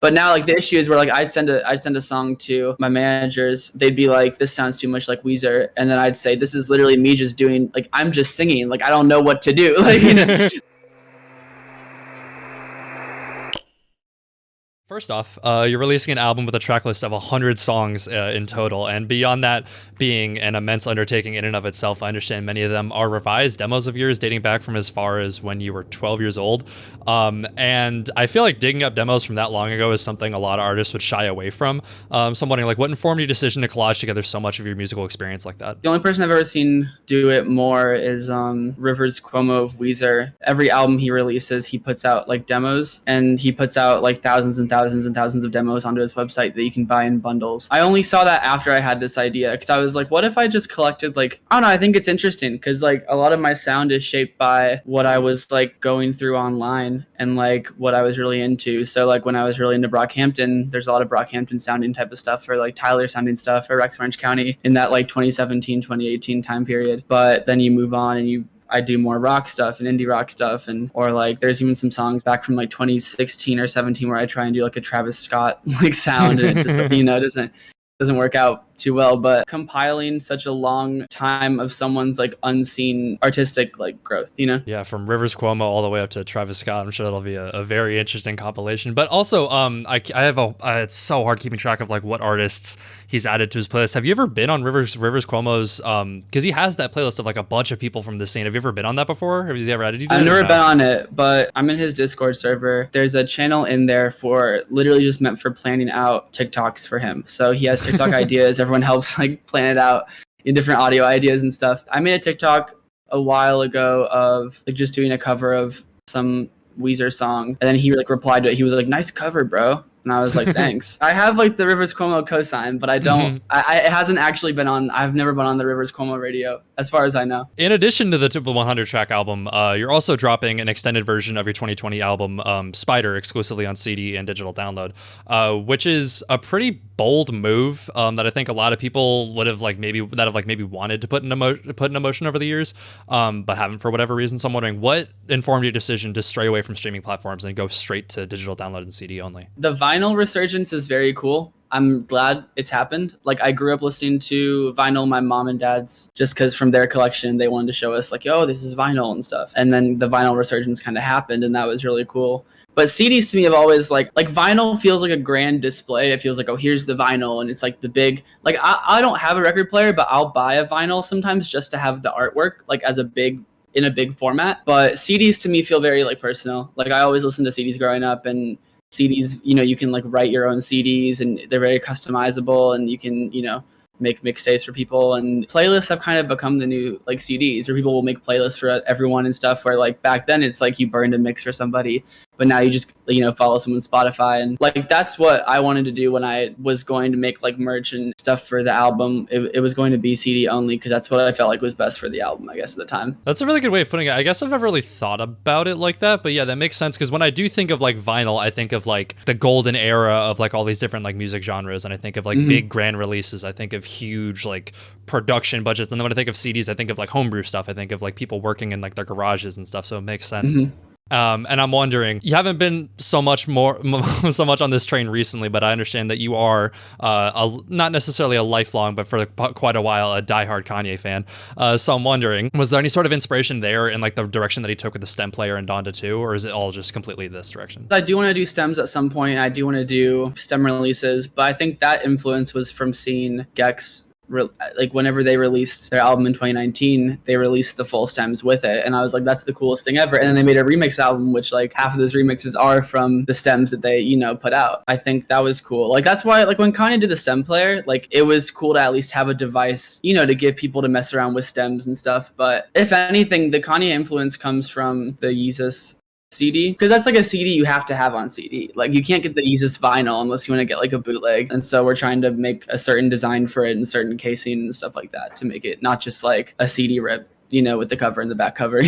But now, like, the issue is where, like, I'd send a song to my managers. They'd be like, "This sounds too much like Weezer," and then I'd say, "This is literally me just doing, like, I'm just singing. Like, I don't know what to do." Like, you know. First off, you're releasing an album with a track list of 100 songs in total, and beyond that being an immense undertaking in and of itself, I understand many of them are revised demos of yours dating back from as far as when you were 12 years old. And I feel like digging up demos from that long ago is something a lot of artists would shy away from. So I'm wondering, like, what informed your decision to collage together so much of your musical experience like that? The only person I've ever seen do it more is Rivers Cuomo of Weezer. Every album he releases, he puts out like demos, and he puts out like thousands and thousands and thousands of demos onto his website that you can buy in bundles. I only saw that after I had this idea, because I was like, what if I just collected, like, I don't know, I think it's interesting because like a lot of my sound is shaped by what I was like going through online and like what I was really into. So like when I was really into Brockhampton, there's a lot of Brockhampton sounding type of stuff, or like Tyler sounding stuff, or Rex Orange County in that like 2017, 2018 time period. But then you move on and I do more rock stuff and indie rock stuff, and or like there's even some songs back from like 2016 or 17 where I try and do like a Travis Scott like sound, and it just like, you know, doesn't work out too well. But compiling such a long time of someone's like unseen artistic like growth, you know? Yeah, from Rivers Cuomo all the way up to Travis Scott. I'm sure that'll be a very interesting compilation. But also, I have it's so hard keeping track of like what artists he's added to his playlist. Have you ever been on Rivers Cuomo's? Because he has that playlist of like a bunch of people from the scene. Have you ever been on that before? Have you ever added you? I've never been on it, but I'm in his Discord server. There's a channel in there for literally just meant for planning out TikToks for him. So he has TikTok ideas. Everyone helps like plan it out in different audio ideas and stuff. I made a TikTok a while ago of like just doing a cover of some Weezer song, and then he like replied to it. He was like, "Nice cover, bro." And I was like, thanks. I have like the Rivers Cuomo cosign, but I don't, it hasn't actually been on, I've never been on the Rivers Cuomo radio, as far as I know. In addition to the typical 100 track album, you're also dropping an extended version of your 2020 album, Spider, exclusively on CD and digital download, which is a pretty bold move that I think a lot of people would have maybe wanted to put in motion over the years, but haven't for whatever reason. So I'm wondering, what informed your decision to stray away from streaming platforms and go straight to digital download and CD only? The vinyl resurgence is very cool. I'm glad it's happened. Like, I grew up listening to vinyl, my mom and dad's, just because from their collection, they wanted to show us like, oh, this is vinyl and stuff. And then the vinyl resurgence kind of happened, and that was really cool. But CDs to me have always like vinyl feels like a grand display. It feels like, oh, here's the vinyl, and it's like the big, like I don't have a record player, but I'll buy a vinyl sometimes just to have the artwork like as in a big format. But CDs to me feel very like personal. Like, I always listened to CDs growing up, and CDs, you know, you can like write your own CDs, and they're very customizable, and you can, you know, make mixtapes for people, and playlists have kind of become the new like CDs, where people will make playlists for everyone and stuff, where like back then it's like you burned a mix for somebody, but now you just, you know, follow someone's Spotify. And like that's what I wanted to do when I was going to make like merch and stuff for the album. It was going to be CD only, because that's what I felt like was best for the album, I guess, at the time. That's a really good way of putting it. I guess I've never really thought about it like that, but yeah, that makes sense, because when I do think of like vinyl, I think of like the golden era of like all these different like music genres, and I think of like big grand releases. I think of huge like production budgets, and then when I think of CDs, I think of like homebrew stuff. I think of like people working in like their garages and stuff, so it makes sense. And I'm wondering, you haven't been so much on this train recently, but I understand that you are not necessarily a lifelong, but for quite a while, a diehard Kanye fan. So I'm wondering, was there any sort of inspiration there in like the direction that he took with the stem player and Donda 2, or is it all just completely this direction? I do want to do stems at some point. I do want to do stem releases, but I think that influence was from seeing Gex. Like, whenever they released their album in 2019, they released the full stems with it, and I was like, that's the coolest thing ever. And then they made a remix album, which like half of those remixes are from the stems that they, you know, put out. I think that was cool. Like, that's why, like, when Kanye did the stem player, like, it was cool to at least have a device, you know, to give people to mess around with stems and stuff. But if anything, the Kanye influence comes from the Yeezus CD, because that's like a CD you have to have on CD. Like, you can't get the Yeezus vinyl unless you want to get like a bootleg. And so we're trying to make a certain design for it and certain casing and stuff like that to make it not just like a CD rip, you know, with the cover and the back cover.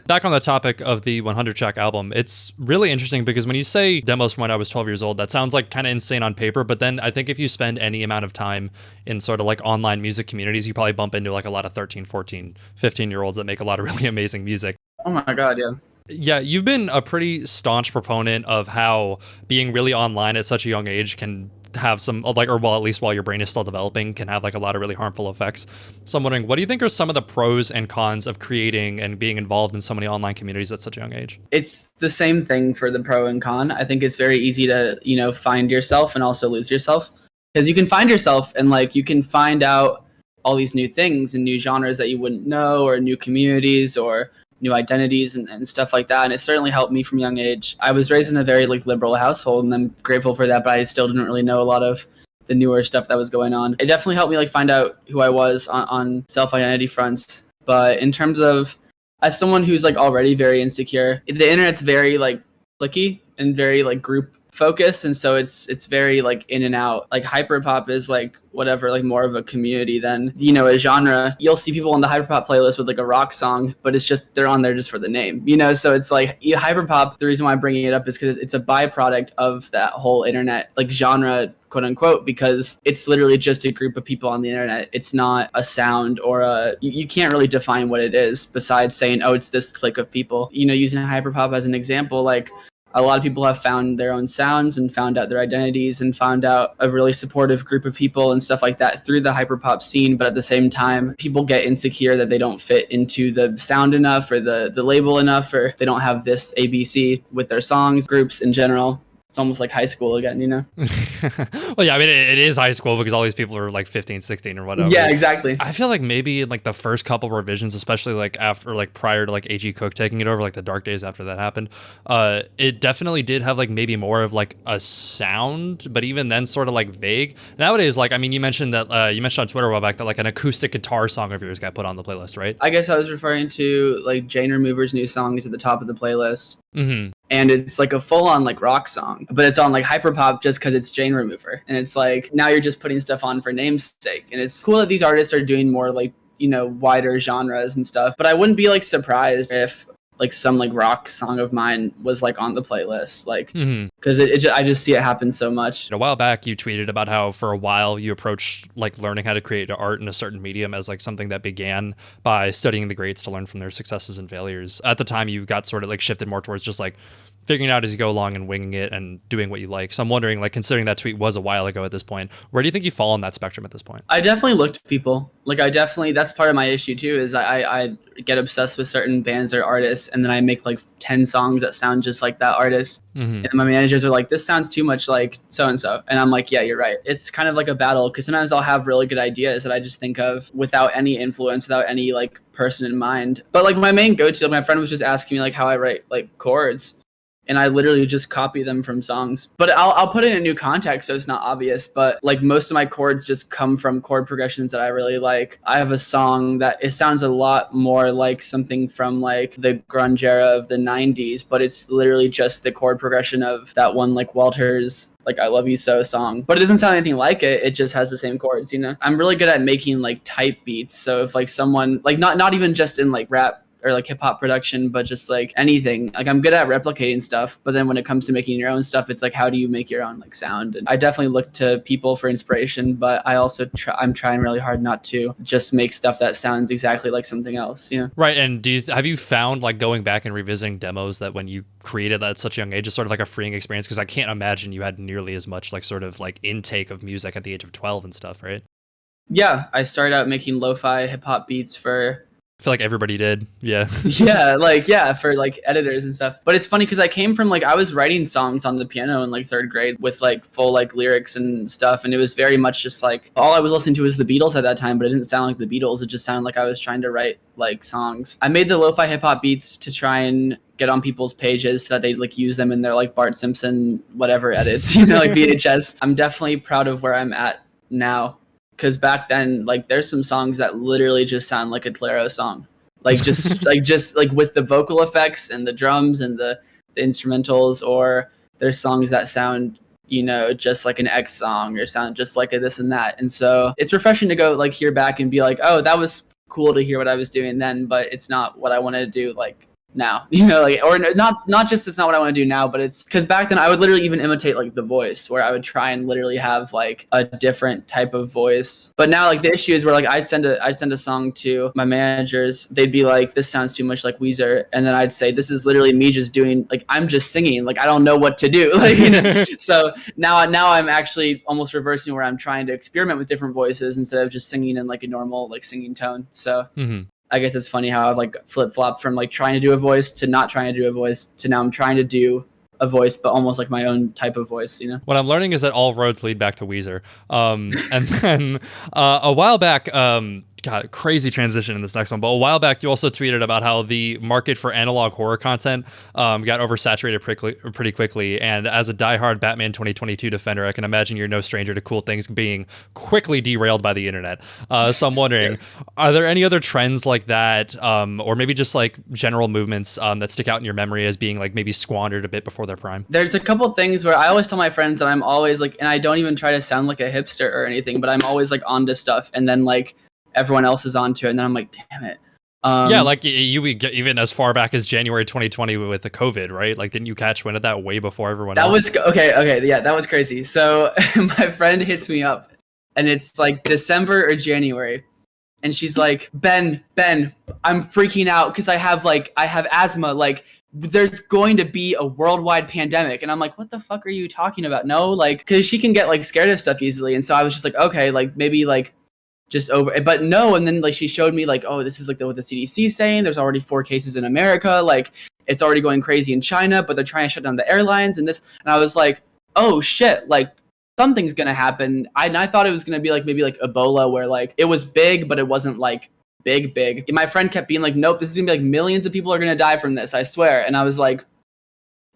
Back on the topic of the 100 track album, it's really interesting because when you say demos from when I was 12 years old, that sounds like kind of insane on paper, but then I think if you spend any amount of time in sort of like online music communities, you probably bump into like a lot of 13, 14, 15-year-olds that make a lot of really amazing music. Oh my God, yeah. Yeah, you've been a pretty staunch proponent of how being really online at such a young age can have some like, or well, at least while your brain is still developing, can have like a lot of really harmful effects. So I'm wondering, what do you think are some of the pros and cons of creating and being involved in so many online communities at such a young age? It's the same thing for the pro and con. I think it's very easy to, find yourself and also lose yourself, because you can find yourself and like you can find out all these new things and new genres that you wouldn't know, or new communities or new identities and stuff like that. And it certainly helped me from a young age. I was raised in a very like liberal household, and I'm grateful for that, but I still didn't really know a lot of the newer stuff that was going on. It definitely helped me like find out who I was on self-identity fronts. But in terms of, as someone who's like already very insecure, the internet's very like clicky and very like group focused, and so it's very like in and out. Like hyperpop is like whatever, like more of a community than a genre. You'll see people on the hyperpop playlist with like a rock song, but it's just they're on there just for the name, so it's like hyperpop. The reason why I'm bringing it up is because it's a byproduct of that whole internet like genre, quote unquote, because it's literally just a group of people on the internet. It's not a sound or you can't really define what it is besides saying, oh, it's this clique of people. Using hyperpop as an example, like a lot of people have found their own sounds and found out their identities and found out a really supportive group of people and stuff like that through the hyperpop scene. But at the same time, people get insecure that they don't fit into the sound enough or the label enough, or they don't have this ABC with their songs, groups in general. It's almost like high school again, Well, yeah, I mean, it is high school because all these people are like 15, 16 or whatever. Yeah, exactly. I feel like maybe in like the first couple revisions, especially like after, like prior to like A.G. Cook taking it over, like the dark days after that happened, it definitely did have like maybe more of like a sound, but even then sort of like vague. Nowadays, like, I mean, you mentioned on Twitter a while back that like an acoustic guitar song of yours got put on the playlist, right? I guess I was referring to like Jane Remover's new songs at the top of the playlist. Mm-hmm. And it's like a full-on like rock song, but it's on like hyperpop just because it's Jane Remover. And it's like, now you're just putting stuff on for namesake. And it's cool that these artists are doing more like, wider genres and stuff. But I wouldn't be like surprised if like some like rock song of mine was like on the playlist, like, because I just see it happen so much. A while back, you tweeted about how for a while you approached like learning how to create art in a certain medium as like something that began by studying the greats to learn from their successes and failures. At the time, you got sort of like shifted more towards just like figuring it out as you go along and winging it and doing what you like. So I'm wondering, like, considering that tweet was a while ago at this point, where do you think you fall on that spectrum at this point? I definitely look to people. Like, that's part of my issue too, is I get obsessed with certain bands or artists, and then I make like 10 songs that sound just like that artist. And my managers are like, this sounds too much like so-and-so. And I'm like, yeah, you're right. It's kind of like a battle, because sometimes I'll have really good ideas that I just think of without any influence, without any like person in mind. But like my main go-to, my friend was just asking me like how I write like chords. And I literally just copy them from songs. But I'll put it in a new context so it's not obvious. But like most of my chords just come from chord progressions that I really like. I have a song that it sounds a lot more like something from like the grunge era of the 90s, but it's literally just the chord progression of that one like Walters like I Love You So song. But it doesn't sound anything like it. It just has the same chords, I'm really good at making like type beats. So if like someone like not even just in like rap or like hip hop production, but just like anything. Like I'm good at replicating stuff, but then when it comes to making your own stuff, it's like, how do you make your own like sound? And I definitely look to people for inspiration, but I also I'm trying really hard not to just make stuff that sounds exactly like something else. Right. And have you found like going back and revisiting demos that when you created that at such a young age is sort of like a freeing experience? Because I can't imagine you had nearly as much like sort of like intake of music at the age of 12 and stuff, right? Yeah, I started out making lo-fi hip hop beats for, I feel like everybody did. Yeah. For like editors and stuff. But it's funny because I came from like, I was writing songs on the piano in like third grade with like full like lyrics and stuff. And it was very much just like, all I was listening to was the Beatles at that time, but it didn't sound like the Beatles. It just sounded like I was trying to write like songs. I made the lo-fi hip hop beats to try and get on people's pages so that they like use them in their like Bart Simpson, whatever edits, like VHS. I'm definitely proud of where I'm at now. Because back then, like, there's some songs that literally just sound like a Claro song, like just like with the vocal effects and the drums and the instrumentals, or there's songs that sound, just like an X song or sound just like a this and that. And so it's refreshing to go like hear back and be like, oh, that was cool to hear what I was doing then, but it's not what I wanted to do like now, you know, like, or not just it's not what I want to do now, but it's because back then I would literally even imitate like The Voice, where I would try and literally have like a different type of voice. But now like the issue is where like I'd send a song to my managers, they'd be like, this sounds too much like Weezer, and then I'd say, this is literally me just doing, like, I'm just singing, like I don't know what to do, like, you know. So now I'm actually almost reversing, where I'm trying to experiment with different voices instead of just singing in like a normal like singing tone. So I guess it's funny how I've like flip-flopped from like trying to do a voice to not trying to do a voice to now I'm trying to do a voice, but almost like my own type of voice, you know? What I'm learning is that all roads lead back to Weezer. And then a while back, God, crazy transition in this next one, but a while back you also tweeted about how the market for analog horror content got oversaturated pretty quickly. And as a diehard Batman 2022 defender, I can imagine you're no stranger to cool things being quickly derailed by the internet. So I'm wondering, Yes. Are there any other trends like that, or maybe just like general movements that stick out in your memory as being like maybe squandered a bit before their prime? There's a couple things where I always tell my friends that I'm always like, and I don't even try to sound like a hipster or anything, but I'm always like onto stuff, and then like everyone else is onto it, and then I'm like, damn it. Yeah, like you get even as far back as January 2020 with the COVID, right? Like, didn't you catch wind of that way before everyone else? Was okay, yeah, that was crazy. So my friend hits me up, and it's like December or January, and she's like, Ben, I'm freaking out because I have asthma, like there's going to be a worldwide pandemic. And I'm like, what the fuck are you talking about? No, like, because she can get like scared of stuff easily, and so I was just like, okay, like maybe like just over, but no. And then like she showed me like, oh, this is like what the CDC is saying, there's already 4 cases in America, like it's already going crazy in China, but they're trying to shut down the airlines and this. And I was like, oh shit, like something's gonna happen. I thought it was gonna be like maybe like Ebola, where like it was big but it wasn't like big. And my friend kept being like, nope, this is gonna be like millions of people are gonna die from this, I swear. And I was like,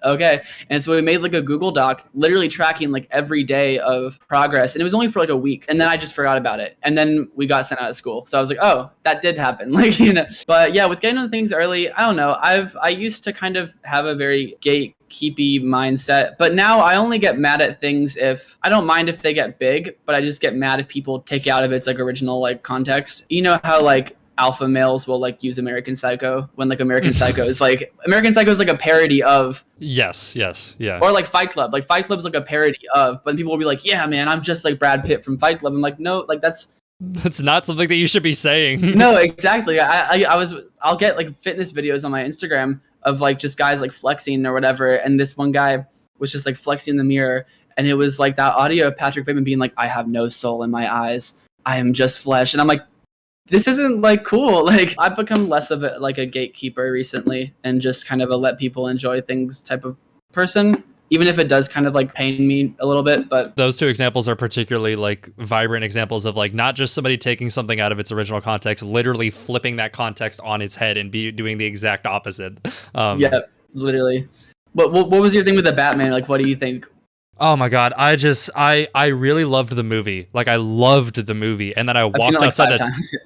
okay. And so we made like a Google Doc, literally tracking like every day of progress. And it was only for like a week. And then I just forgot about it. And then we got sent out of school. So I was like, oh, that did happen. Like, you know, but yeah, with getting into things early, I don't know. I used to kind of have a very gatekeepy mindset, but now I only get mad at things if I don't mind if they get big, but I just get mad if people take it out of its like original like context. You know how like alpha males will like use American Psycho when like American Psycho is like a parody of Yes, yeah. Or like Fight Club. Like Fight Club's like a parody of, but people will be like, yeah, man, I'm just like Brad Pitt from Fight Club. I'm like, no, like that's not something that you should be saying. No, exactly. I'll get like fitness videos on my Instagram of like just guys like flexing or whatever, and this one guy was just like flexing in the mirror, and it was like that audio of Patrick Bateman being like, I have no soul in my eyes, I am just flesh. And I'm like, this isn't like cool. Like I've become less of a gatekeeper recently, and just kind of a let people enjoy things type of person, even if it does kind of like pain me a little bit. But those 2 examples are particularly like vibrant examples of like not just somebody taking something out of its original context, literally flipping that context on its head and doing the exact opposite. Yeah, literally. What was your thing with the Batman? Like, what do you think? Oh my God. I really loved the movie. Like I loved the movie. And then I walked outside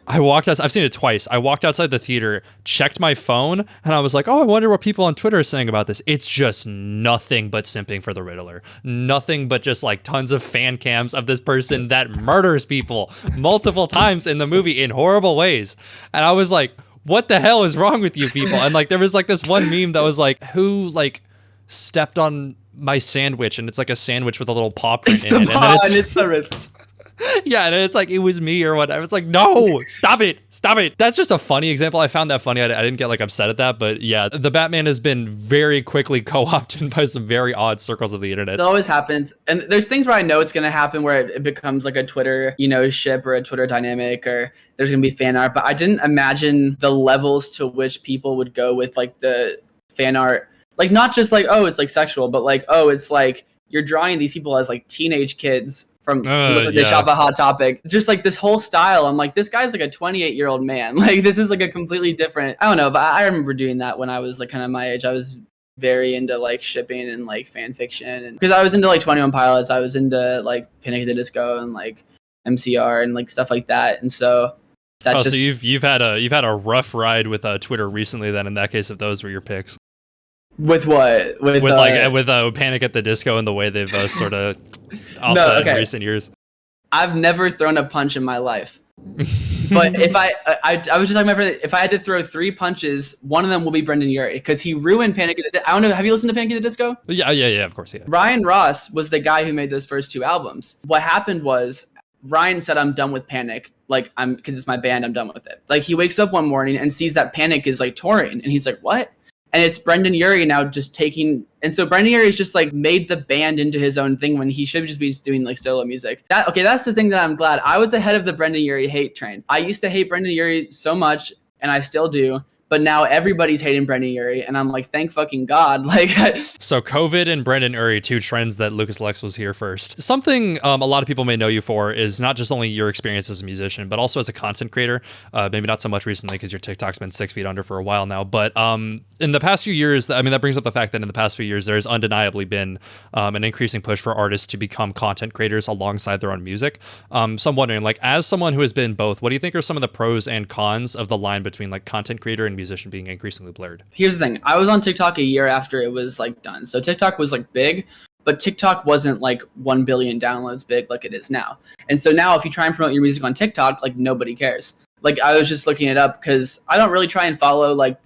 I've seen it twice. I walked outside the theater, checked my phone, and I was like, oh, I wonder what people on Twitter are saying about this. It's just nothing but simping for the Riddler. Nothing but just like tons of fan cams of this person that murders people multiple times in the movie in horrible ways. And I was like, what the hell is wrong with you people? And like there was like this one meme that was like, who like stepped on my sandwich, and it's like a sandwich with a little paw print in it, and it's the Riddler. Yeah, and it's like it was me or whatever. It's like, no, stop it. That's just a funny example. I found that funny. I didn't get like upset at that, but yeah, the Batman has been very quickly co-opted by some very odd circles of the internet. It always happens, and there's things where I know it's gonna happen where it becomes like a Twitter, ship or a Twitter dynamic, or there's gonna be fan art. But I didn't imagine the levels to which people would go with like the fan art. Like, not just like, oh, it's like sexual, but like, oh, it's like you're drawing these people as like teenage kids from they shop at Hot Topic. Just like this whole style. I'm like, this guy's like a 28-year-old man. Like, this is like a completely different, I don't know, but I remember doing that when I was like kind of my age. I was very into like shipping and like fan fiction, and because I was into like 21 Pilots, I was into like Panic at the Disco and like MCR and like stuff like that. And so so you've had a rough ride with Twitter recently then, in that case, if those were your picks. With what? With Panic at the Disco and the way they've sort of in recent years. I've never thrown a punch in my life. But if I was just talking about, if I had to throw 3 punches, one of them will be Brendon Urie, because he ruined Panic at the Disco. I don't know. Have you listened to Panic at the Disco? Yeah, of course, yeah. Ryan Ross was the guy who made those first 2 albums. What happened was Ryan said, I'm done with Panic. Like, because it's my band, I'm done with it. Like, he wakes up one morning and sees that Panic is like touring, and he's like, what? And it's Brendon Urie now just taking, and so Brendon Urie's just like made the band into his own thing when he should just be doing like solo music. That's the thing that I'm glad. I was ahead of the Brendon Urie hate train. I used to hate Brendon Urie so much, and I still do. But now everybody's hating Brendon Urie, and I'm like, thank fucking God. Like, so COVID and Brendon Urie, 2 trends that Lucas Lex was here first. Something a lot of people may know you for is not just only your experience as a musician, but also as a content creator. Maybe not so much recently because your TikTok's been 6 feet under for a while now. But in the past few years, I mean, that brings up the fact that in the past few years, there's undeniably been an increasing push for artists to become content creators alongside their own music. So I'm wondering, like, as someone who has been both, what do you think are some of the pros and cons of the line between like content creator and musician being increasingly blurred? Here's the thing. I was on TikTok a year after it was like done. So TikTok was like big, but TikTok wasn't like 1 billion downloads big like it is now. And so now if you try and promote your music on TikTok, like nobody cares. Like I was just looking it up because I don't really try and follow like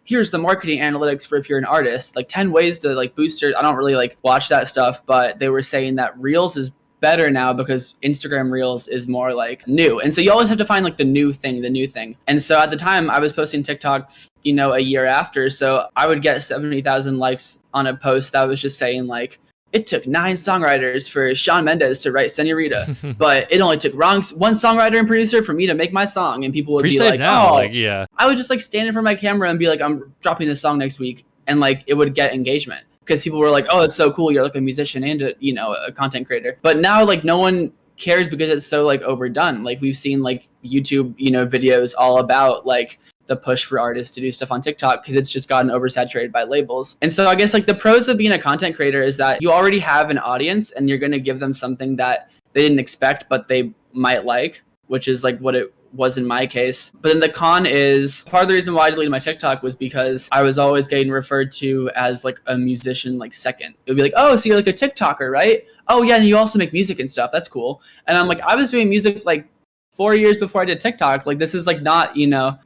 here's the marketing analytics for if you're an artist, like 10 ways to like boost your, I don't really like watch that stuff, but they were saying that Reels is better now because Instagram Reels is more like new. And so you always have to find like the new thing. And so at the time I was posting TikToks, a year after. So I would get 70,000 likes on a post that was just saying like, it took 9 songwriters for Shawn Mendes to write Senorita, but it only took one songwriter and producer for me to make my song. And people would be like, now, like, yeah. I would just like stand in front of my camera and be like, I'm dropping this song next week. And like, it would get engagement. Because people were like, oh, it's so cool. You're like a musician and a content creator. But now like no one cares because it's so like overdone. Like we've seen like YouTube, videos all about like the push for artists to do stuff on TikTok because it's just gotten oversaturated by labels. And so I guess like the pros of being a content creator is that you already have an audience and you're going to give them something that they didn't expect, but they might like, which is like what it was in my case. But then the con is part of the reason why I deleted my TikTok was because I was always getting referred to as like a musician like second. It would be like, oh, so you're like a TikToker, right? Oh yeah, and you also make music and stuff. That's cool. And I'm like, I was doing music like 4 years before I did TikTok. Like this is like not,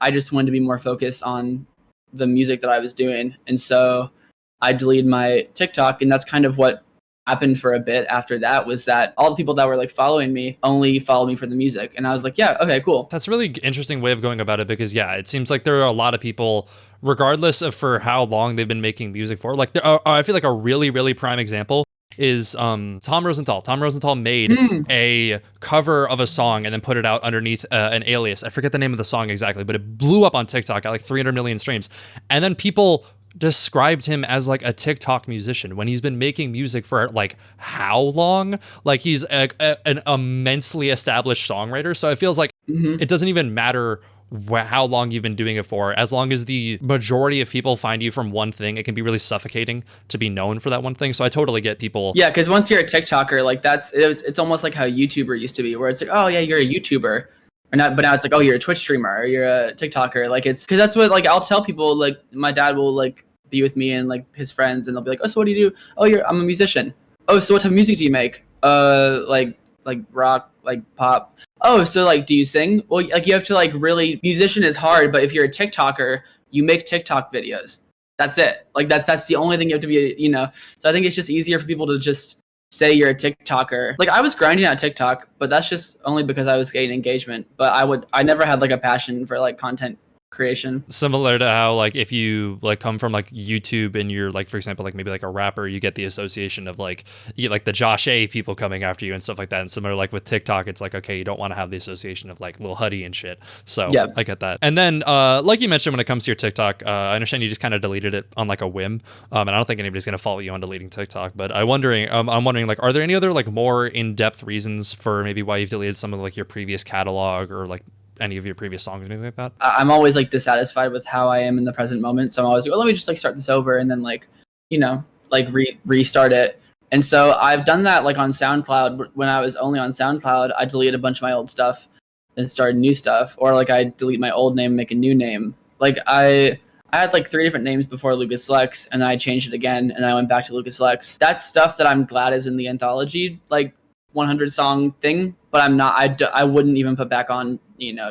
I just wanted to be more focused on the music that I was doing. And so I deleted my TikTok, and that's kind of what happened for a bit after that, was that all the people that were like following me only followed me for the music. And I was like, yeah, okay, cool. That's a really interesting way of going about it because it seems like there are a lot of people, regardless of for how long they've been making music for, like I feel like a really, really prime example is Tom Rosenthal. Tom Rosenthal made a cover of a song and then put it out underneath an alias. I forget the name of the song exactly, but it blew up on TikTok, got like 300 million streams. And then people described him as like a TikTok musician when he's been making music for like how long? Like he's an immensely established songwriter. So it feels like it doesn't even matter how long you've been doing it for. As long as the majority of people find you from one thing, it can be really suffocating to be known for that one thing. So I totally get people. Yeah, because once you're a TikToker, like it's almost like how YouTuber used to be, where it's like, oh yeah, you're a YouTuber. Or not, but now it's like, oh, you're a Twitch streamer, or you're a TikToker. Like it's because that's what like I'll tell people. Like my dad will like be with me and like his friends, and they'll be like, oh, so what do you do? Oh, I'm a musician. Oh, so what type of music do you make? Like rock, like pop. Oh, so like do you sing? Well, like you have to like really, musician is hard, but if you're a TikToker, you make TikTok videos. That's it. Like that's the only thing you have to be, So I think it's just easier for people to just say you're a TikToker. Like I was grinding out TikTok, but that's just only because I was getting engagement. But I never had like a passion for like content creation. Similar to how like if you like come from like YouTube and you're like, for example, like maybe like a rapper, you get the association of like you get like the Josh A people coming after you and stuff like that. And similar like with TikTok, it's like, okay, you don't want to have the association of like Lil Huddy and shit. So yeah, I get that. And then like you mentioned, when it comes to your TikTok, I understand you just kind of deleted it on like a whim. And I don't think anybody's gonna follow you on deleting TikTok, but I'm wondering like, are there any other like more in-depth reasons for maybe why you've deleted some of like your previous catalog or like any of your previous songs or anything like that? I'm always like dissatisfied with how I am in the present moment, so I'm always like, well, let me just like start this over and then like like restart it. And so I've done that like on SoundCloud. When I was only on SoundCloud, I deleted a bunch of my old stuff and started new stuff, or like I delete my old name, make a new name. Like I had like 3 different names before Lucas Lex, and then I changed it again, and then I went back to Lucas Lex. That's stuff that I'm glad is in the anthology like 100 song thing, but I'm not. I wouldn't even put back on,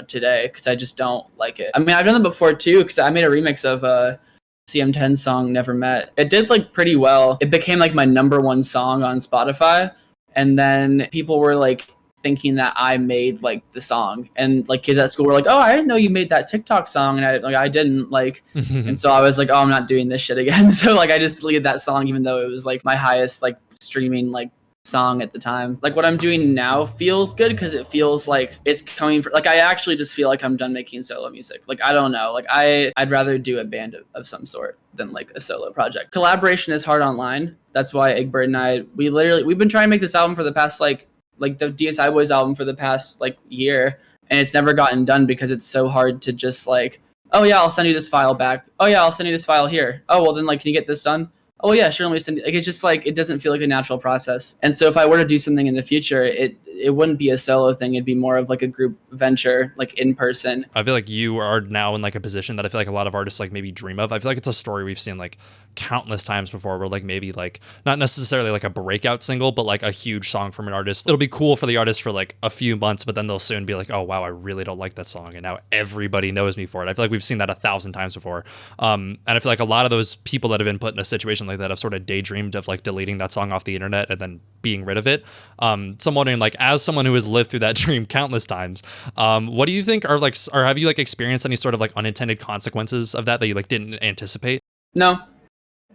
today, because I just don't like it. I mean, I've done that before too, because I made a remix of a CM10 song, Never Met. It did like pretty well. It became like my number one song on Spotify, and then people were like thinking that I made like the song, and like kids at school were like, "Oh, I didn't know you made that TikTok song," and I didn't like, and so I was like, "Oh, I'm not doing this shit again." So like I just deleted that song, even though it was like my highest like streaming like song at the time. Like what I'm doing now feels good because it feels like it's coming for, like I actually just feel like I'm done making solo music. Like I don't know, like I'd rather do a band of some sort than like a solo project. Collaboration is hard online. That's why Eggbird and I, we've been trying to make this album for the past like the DSI Boys album for the past like year, and it's never gotten done because it's so hard to just like, oh yeah, I'll send you this file back. Oh yeah, I'll send you this file here. Oh well, then like, can you get this done? Oh yeah, sure. Let me send you. Like it's just like it doesn't feel like a natural process. And so if I were to do something in the future, it wouldn't be a solo thing. It'd be more of like a group venture, like in person. I feel like you are now in like a position that I feel like a lot of artists like maybe dream of. I feel like it's a story we've seen like countless times before, where like maybe like not necessarily like a breakout single, but like a huge song from an artist. It'll be cool for the artist for like a few months, but then they'll soon be like, oh wow, I really don't like that song, and now everybody knows me for it. I feel like we've seen that 1,000 times before. And I feel like a lot of those people that have been put in a situation like that have sort of daydreamed of like deleting that song off the internet and then being rid of it. So I'm wondering, like, as someone who has lived through that dream countless times, what do you think are like, or have you like experienced any sort of like unintended consequences of that you like didn't anticipate? No.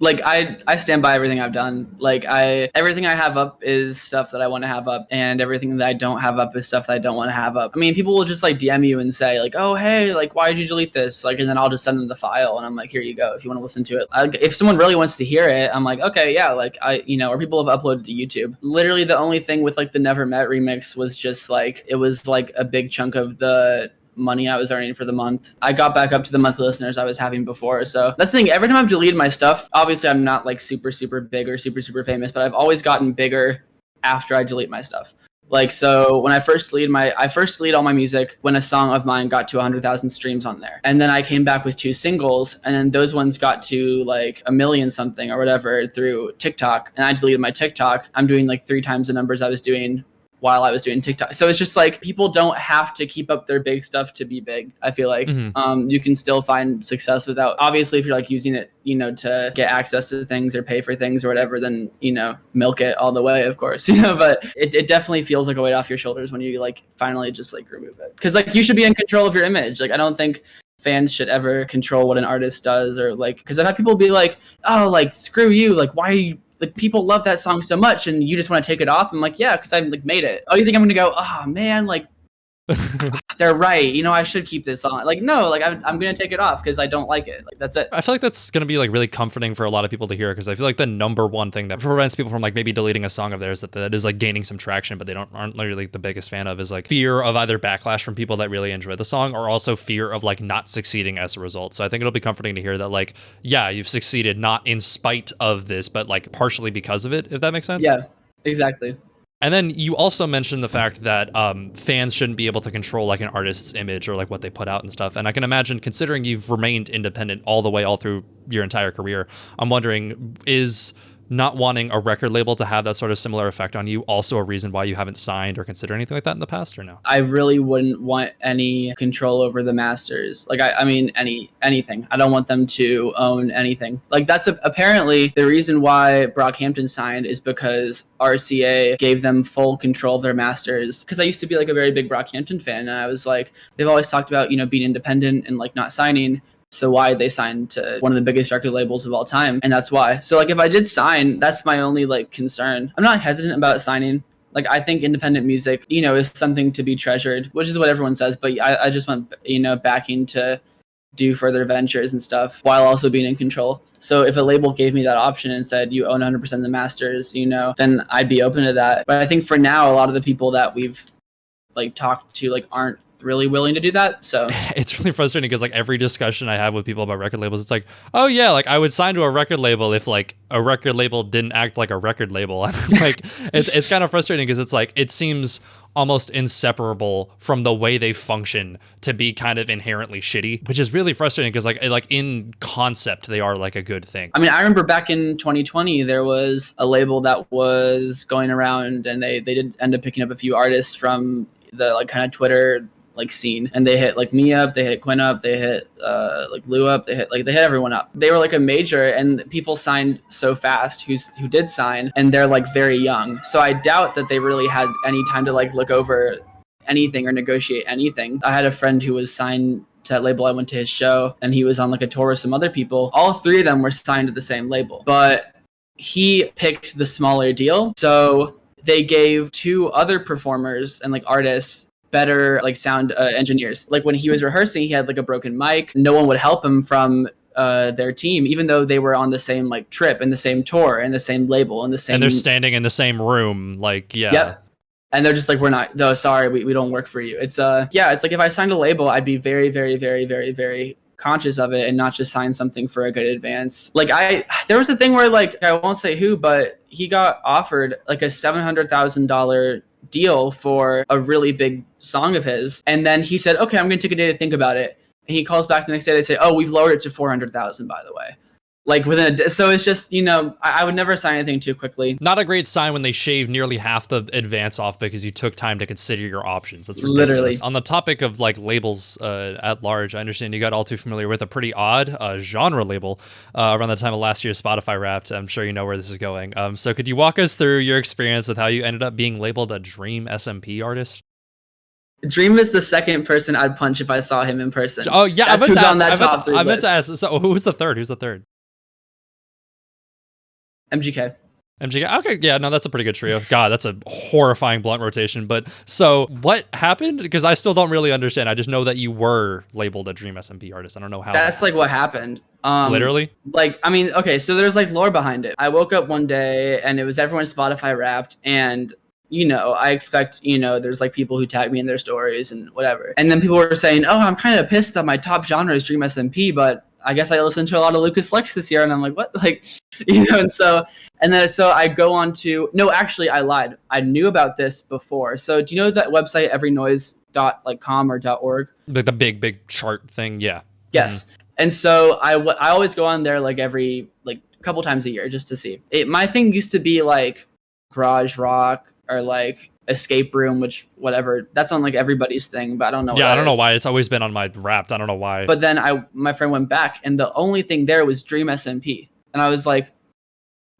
Like I stand by everything I've done. Like everything I have up is stuff that I want to have up, and everything that I don't have up is stuff that I don't want to have up. I mean, people will just like DM you and say like, "Oh, hey, like why did you delete this?" Like, and then I'll just send them the file, and I'm like, "Here you go. If you want to listen to it." If someone really wants to hear it, I'm like, "Okay, yeah." Like or people have uploaded to YouTube. Literally, the only thing with like the Never Met remix was just like it was like a big chunk of the money I was earning for the month. I got back up to the monthly listeners I was having before. So that's the thing. Every time I've deleted my stuff, obviously I'm not like super, super big or super, super famous, but I've always gotten bigger after I delete my stuff. Like, so when I first deleted all my music when a song of mine got to 100,000 streams on there. And then I came back with 2 singles, and then those ones got to like 1 million something or whatever through TikTok. And I deleted my TikTok. I'm doing like 3 times the numbers I was doing while I was doing TikTok. So it's just like people don't have to keep up their big stuff to be big. I feel like you can still find success without, obviously if you're like using it, to get access to things or pay for things or whatever, then, milk it all the way, of course, but it definitely feels like a weight off your shoulders when you like finally just like remove it. Cause like you should be in control of your image. Like I don't think fans should ever control what an artist does, or like, cause I've had people be like, oh, like screw you. Like why are you, like people love that song so much and you just want to take it off? I'm like, yeah, because I like made it. Oh, you think I'm gonna go, oh man, like they're right, I should keep this on? Like no, like I'm gonna take it off because I don't like it. Like that's it. I feel like that's gonna be like really comforting for a lot of people to hear, because I feel like the number one thing that prevents people from like maybe deleting a song of theirs that is like gaining some traction but they aren't really the biggest fan of is like fear of either backlash from people that really enjoy the song, or also fear of like not succeeding as a result. So I think it'll be comforting to hear that like, yeah, you've succeeded not in spite of this, but like partially because of it, if that makes sense. Yeah, exactly. And then you also mentioned the fact that fans shouldn't be able to control like an artist's image or like what they put out and stuff. And I can imagine, considering you've remained independent all through your entire career, I'm wondering, is not wanting a record label to have that sort of similar effect on you also a reason why you haven't signed or considered anything like that in the past, or no? I really wouldn't want any control over the masters. Like, I mean, anything. I don't want them to own anything. Like, that's apparently the reason why Brockhampton signed, is because RCA gave them full control of their masters. Because I used to be like a very big Brockhampton fan, and I was like, they've always talked about, being independent and like not signing. So why they signed to one of the biggest record labels of all time? And that's why. So like if I did sign, that's my only like concern. I'm not hesitant about signing. Like I think independent music, is something to be treasured, which is what everyone says. But I just want, backing to do further ventures and stuff while also being in control. So if a label gave me that option and said you own 100% of the masters, then I'd be open to that. But I think for now, a lot of the people that we've like talked to like aren't really willing to do that. So it's really frustrating because like every discussion I have with people about record labels, it's like, oh yeah, like I would sign to a record label if like a record label didn't act like a record label. Like it's kind of frustrating because it's like it seems almost inseparable from the way they function to be kind of inherently shitty, which is really frustrating because like in concept they are like a good thing. I mean, I remember back in 2020 there was a label that was going around and they did end up picking up a few artists from the like kind of Twitter like scene, and they hit like me up, they hit Quinn up, they hit like Lou up, they hit everyone up. They were like a major, and people signed so fast who did sign, and they're like very young, so I doubt that they really had any time to like look over anything or negotiate anything. I had a friend who was signed to that label. I went to his show and he was on like a tour with some other people. All three of them were signed to the same label, but he picked the smaller deal, so they gave two other performers and like artists better like sound engineers. Like when he was rehearsing, he had like a broken mic. No one would help him from their team, even though they were on the same like trip and the same tour and the same label and the same. And they're standing in the same room, like yeah. Yep. And they're just like, we're not. No, sorry, we don't work for you. It's yeah. It's like if I signed a label, I'd be very, very, very, very, very conscious of it and not just sign something for a good advance. Like there was a thing where like I won't say who, but he got offered like a $700,000 deal for a really big song of his, and then he said, okay, I'm gonna take a day to think about it, and he calls back the next day, they say, oh, we've lowered it to 400,000 by the way, like within a day. So it's just, you know, I would never sign anything too quickly. Not a great sign when they shave nearly half the advance off because you took time to consider your options. That's ridiculous. Literally. On the topic of like labels at large, I understand you got all too familiar with a pretty odd genre label around the time of last year's Spotify Wrapped. I'm sure you know where this is going. So could you walk us through your experience with how you ended up being labeled a Dream SMP artist? Dream is the second person I'd punch if I saw him in person. Oh yeah, I meant to ask. So who's the third? MGK. Okay, yeah, no, that's a pretty good trio. God, that's a horrifying blunt rotation. But so what happened? Because I still don't really understand. I just know that you were labeled a Dream SMP artist. I don't know how. That's like what happened. Literally? Like, I mean, okay, so there's like lore behind it. I woke up one day and it was everyone's Spotify Wrapped, and you know, I expect, you know, there's like people who tag me in their stories and whatever. And then people were saying, oh, I'm kind of pissed that my top genre is Dream SMP, but I guess I listened to a lot of Lucas Lex this year, and I'm like, what? Like, you know, and so I go on to, no, actually, I lied. I knew about this before. So do you know that website, everynoise.com or .org? Like the big chart thing, yeah. Yes. Mm-hmm. And so I always go on there like every, like a couple times a year just to see. My thing used to be like garage rock or like escape room, which whatever, that's on like everybody's thing, but I don't know. Yeah, I don't know why it's always been on my Wrapped. I don't know why. But then my friend went back, and the only thing there was Dream SMP, and I was like,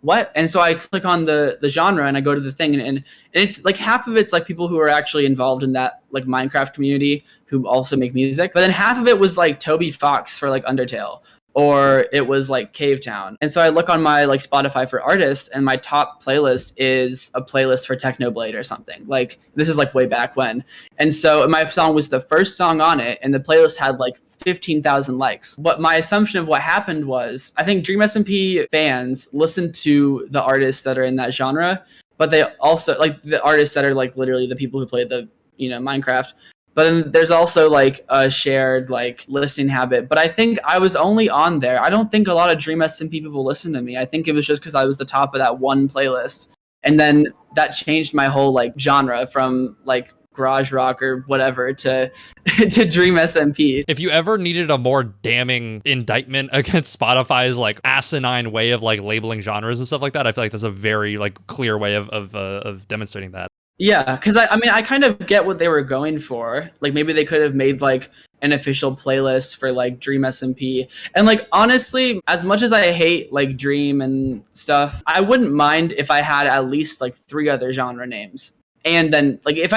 what? And so I click on the genre and I go to the thing, and it's like half of it's like people who are actually involved in that like Minecraft community who also make music, but then half of it was like Toby Fox for like Undertale, or it was like Cave Town. And so I look on my like Spotify for artists, and my top playlist is a playlist for Technoblade or something. Like this is like way back when. And so my song was the first song on it, and the playlist had like 15,000 likes. But my assumption of what happened was, I think Dream SMP fans listen to the artists that are in that genre, but they also like the artists that are like literally the people who play the, you know, Minecraft. But then there's also like a shared like listening habit. But I think I was only on there. I don't think a lot of Dream SMP people listen to me. I think it was just because I was the top of that one playlist. And then that changed my whole like genre from like garage rock or whatever to Dream SMP. If you ever needed a more damning indictment against Spotify's like asinine way of like labeling genres and stuff like that, I feel like that's a very like clear way of demonstrating that. Yeah, because I mean, I kind of get what they were going for. Like, maybe they could have made, like, an official playlist for, like, Dream SMP. And, like, honestly, as much as I hate, like, Dream and stuff, I wouldn't mind if I had at least, like, 3 other genre names. And then, like, if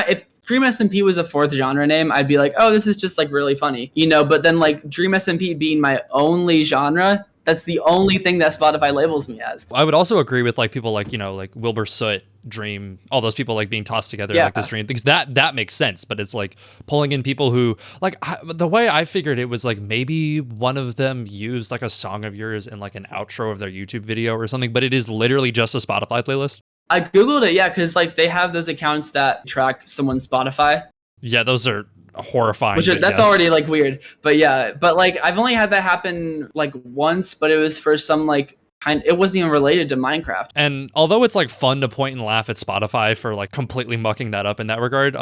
Dream SMP was a 4th genre name, I'd be like, oh, this is just, like, really funny. You know, but then, like, Dream SMP being my only genre, that's the only thing that Spotify labels me as. I would also agree with, like, people like, you know, like Wilbur Soot, Dream, all those people like being tossed together like this Dream things, that makes sense. But it's like pulling in people who like the way I figured it was like maybe one of them used like a song of yours in like an outro of their YouTube video or something, but it is literally just a Spotify playlist. I googled it, yeah, because like they have those accounts that track someone's Spotify. Yeah, those are horrifying. Which that's already like weird. But yeah, but like I've only had that happen like once, but it was for some like it wasn't even related to Minecraft. And although it's like fun to point and laugh at Spotify for like completely mucking that up in that regard,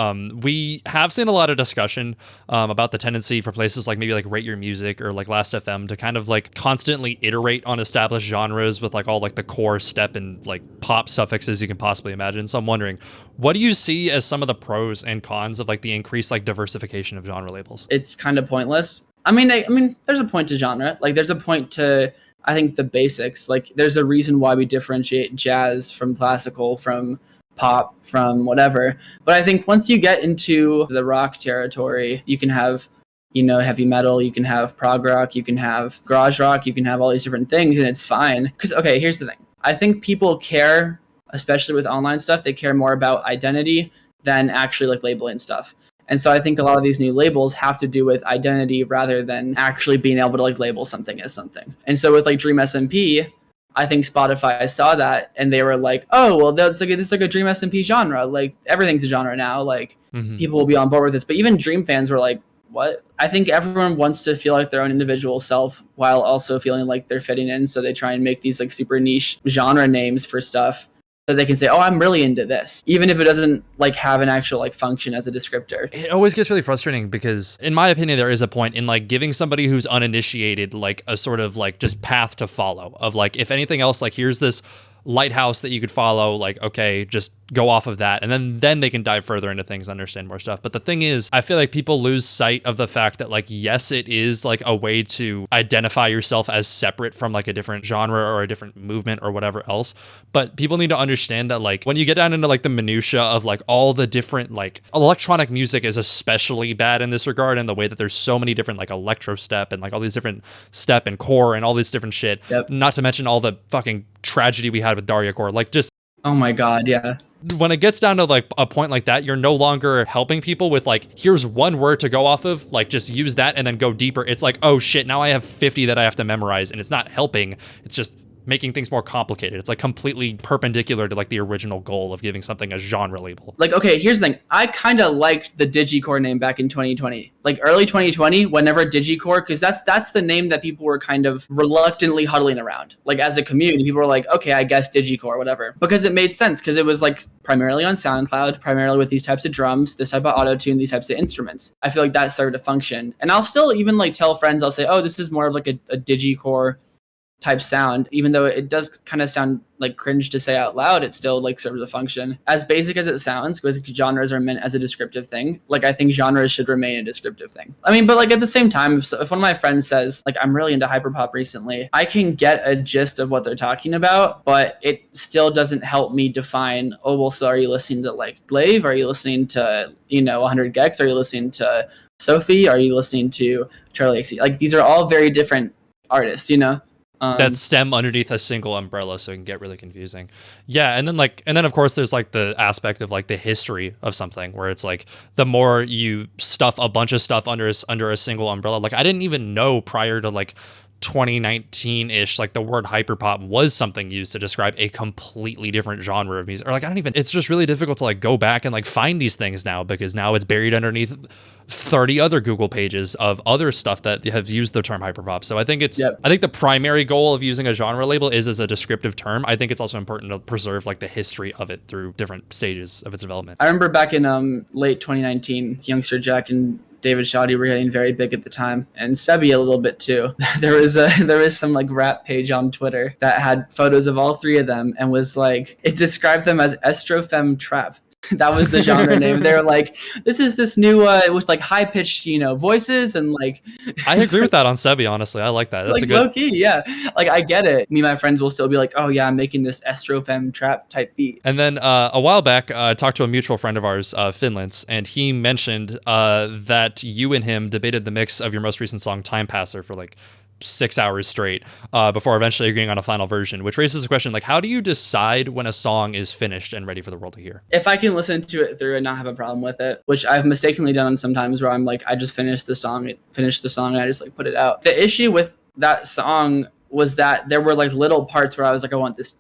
we have seen a lot of discussion about the tendency for places like maybe like Rate Your Music or like Last FM to kind of like constantly iterate on established genres with like all like the core step and like pop suffixes you can possibly imagine. So I'm wondering, what do you see as some of the pros and cons of like the increased like diversification of genre labels? It's kind of pointless. I mean, there's a point to genre. Like there's a point to, I think, the basics. Like there's a reason why we differentiate jazz from classical, from pop, from whatever. But I think once you get into the rock territory, you can have, heavy metal, you can have prog rock, you can have garage rock, you can have all these different things, and it's fine. Because, okay, here's the thing. I think people care, especially with online stuff, they care more about identity than actually like labeling stuff. And so I think a lot of these new labels have to do with identity rather than actually being able to like label something as something. And so with like Dream SMP, I think Spotify saw that and they were like, oh, well, this is like a Dream SMP genre. Like everything's a genre now. Like people will be on board with this. But even Dream fans were like, what? I think everyone wants to feel like their own individual self while also feeling like they're fitting in. So they try and make these like super niche genre names for stuff. So they can say, oh, I'm really into this, even if it doesn't like have an actual like function as a descriptor. It always gets really frustrating because in my opinion, there is a point in like giving somebody who's uninitiated like a sort of like just path to follow of like, if anything else, like here's this lighthouse that you could follow, like, okay, just go off of that. And then they can dive further into things, understand more stuff. But the thing is, I feel like people lose sight of the fact that like, yes, it is like a way to identify yourself as separate from like a different genre or a different movement or whatever else. But people need to understand that like when you get down into like the minutia of like all the different like electronic music is especially bad in this regard, and the way that there's so many different like electro step and like all these different step and core and all this different shit. Yep. Not to mention all the fucking tragedy we had with Daria Core. Like just, oh my God, yeah. When it gets down to like a point like that, you're no longer helping people with like, here's one word to go off of, like just use that and then go deeper. It's like, oh shit, now I have 50 that I have to memorize, and it's not helping. It's just making things more complicated. It's like completely perpendicular to like the original goal of giving something a genre label. Like, okay, here's the thing. I kind of liked the Digicore name back in 2020. Like early 2020, whenever Digicore, because that's the name that people were kind of reluctantly huddling around. Like as a community, people were like, okay, I guess Digicore, whatever. Because it made sense, because it was like primarily on SoundCloud, primarily with these types of drums, this type of auto-tune, these types of instruments. I feel like that served a function. And I'll still even like tell friends, I'll say, oh, this is more of like a Digicore type sound, even though it does kind of sound like cringe to say out loud, it still like serves a function. As basic as it sounds, because genres are meant as a descriptive thing, like I think genres should remain a descriptive thing. I mean, but like at the same time, if one of my friends says like I'm really into hyperpop recently, I can get a gist of what they're talking about, but it still doesn't help me define, oh well, so are you listening to like Glaive? Are you listening to 100 Gex? Are you listening to Sophie? Are you listening to Charlie XC? Like these are all very different artists, that stem underneath a single umbrella, so it can get really confusing. Yeah, and then of course there's like the aspect of like the history of something, where it's like the more you stuff a bunch of stuff under a single umbrella. Like I didn't even know prior to like 2019-ish, like the word hyperpop was something used to describe a completely different genre of music. Or like it's just really difficult to like go back and like find these things now, because now it's buried underneath 30 other Google pages of other stuff that have used the term hyperpop. So I think I think the primary goal of using a genre label is as a descriptive term. I think it's also important to preserve like the history of it through different stages of its development. I remember back in late 2019, Youngster Jack and David Shoddy were getting very big at the time, and Sebi a little bit too. There was some like rap page on Twitter that had photos of all three of them and was like, it described them as estrofem trap. That was the genre name. They were like, this is this new with like high pitched voices, and like I agree with that on Sebi, honestly. I like that. That's like a good low key, yeah. Like I get it. Me and my friends will still be like, oh yeah, I'm making this estrofem trap type beat. And then a while back, I talked to a mutual friend of ours, Finlands, and he mentioned that you and him debated the mix of your most recent song Time Passer for like 6 hours straight before eventually agreeing on a final version, which raises a question like, how do you decide when a song is finished and ready for the world to hear? If I can listen to it through and not have a problem with it, which I've mistakenly done sometimes, where I'm like, I just finished the song and I just like put it out. The issue with that song was that there were like little parts where I was like, I want this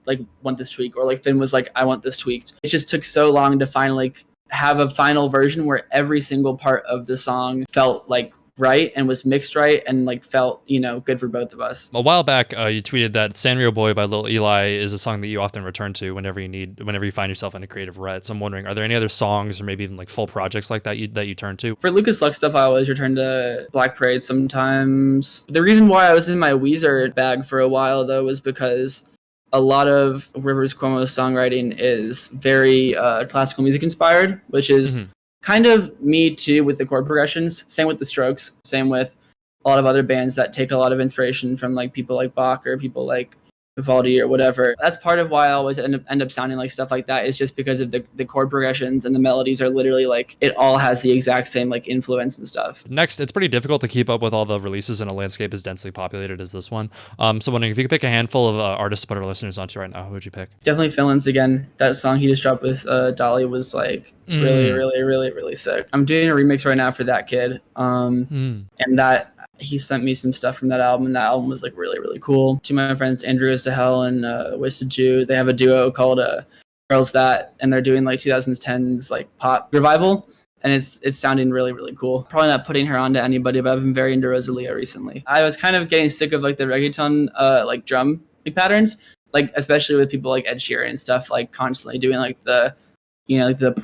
tweak, or like Finn was like, I want this tweaked. It just took so long to finally have a final version where every single part of the song felt like right and was mixed right and like felt, you know, good for both of us. A while back, you tweeted that Sanrio Boy by Lil Eli is a song that you often return to whenever you find yourself in a creative rut. So I'm wondering, are there any other songs or maybe even like full projects like that you turn to? For Lucas Lex stuff, I always return to Black Parade sometimes. The reason why I was in my Weezer bag for a while though was because a lot of Rivers Cuomo's songwriting is very classical music inspired, which is kind of me too with the chord progressions. Same with the Strokes. Same with a lot of other bands that take a lot of inspiration from like people like Bach or people like Vivaldi or whatever. That's part of why I always end up sounding like stuff like that, is just because of the chord progressions, and the melodies are literally like, it all has the exact same like influence and stuff. Next, it's pretty difficult to keep up with all the releases in a landscape as densely populated as this one. So wondering if you could pick a handful of artists to put our listeners onto right now, who would you pick? Definitely Finland's again. That song he just dropped with Dolly was like really sick. I'm doing a remix right now for That Kid. And that he sent me some stuff from that album, and that album was like really cool. Two of my friends, Andrew Is to Hell and Wasted Jew, they have a duo called Girls That, and they're doing like 2010s like pop revival, and it's sounding really cool. Probably not putting her on to anybody, but I've been very into Rosalia recently. I was kind of getting sick of like the reggaeton like drum like patterns, like especially with people like Ed Sheeran and stuff, like constantly doing like the, you know, like the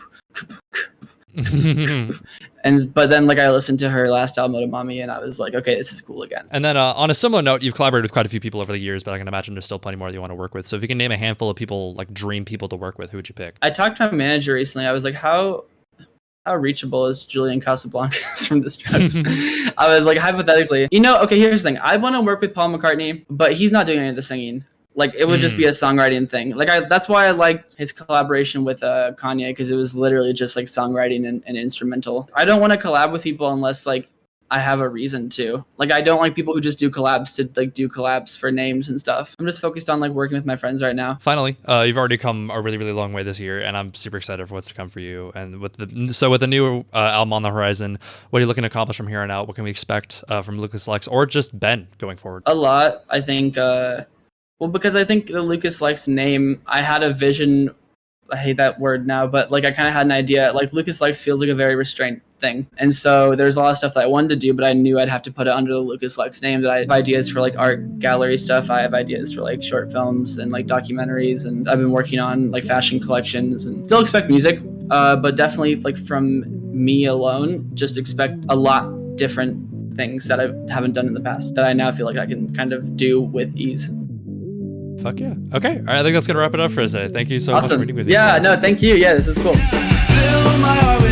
but then like I listened to her last album, Motomami, and I was like, okay, this is cool again. And then on a similar note, you've collaborated with quite a few people over the years, but I can imagine there's still plenty more that you want to work with. So if you can name a handful of people, like dream people to work with, who would you pick? I talked to my manager recently. I was like, how reachable is Julian Casablancas from the Strokes? I was like, hypothetically, you know, okay, here's the thing. I want to work with Paul McCartney, but he's not doing any of the singing. Like, it would just be a songwriting thing. Like, that's why I liked his collaboration with Kanye, because it was literally just like songwriting and instrumental. I don't want to collab with people unless like I have a reason to. Like, I don't like people who just do collabs to like do collabs for names and stuff. I'm just focused on like working with my friends right now. Finally, you've already come a really long way this year, and I'm super excited for what's to come for you. And with the new album on the horizon, what are you looking to accomplish from here on out? What can we expect from Lucas Lex or just Ben going forward? A lot, I think. Well, because I think the Lucas Lex name, I had a vision. I hate that word now, but like I kind of had an idea. Like Lucas Lex feels like a very restrained thing, and so there's a lot of stuff that I wanted to do, but I knew I'd have to put it under the Lucas Lex name. That I have ideas for like art gallery stuff. I have ideas for like short films and like documentaries, and I've been working on like fashion collections. And still expect music, but definitely like from me alone, just expect a lot different things that I haven't done in the past that I now feel like I can kind of do with ease. Fuck yeah. Okay. All right. I think that's going to wrap it up for us today. Thank you so much for meeting with me. Yeah, no, thank you. Yeah, this is cool. Fill my heart with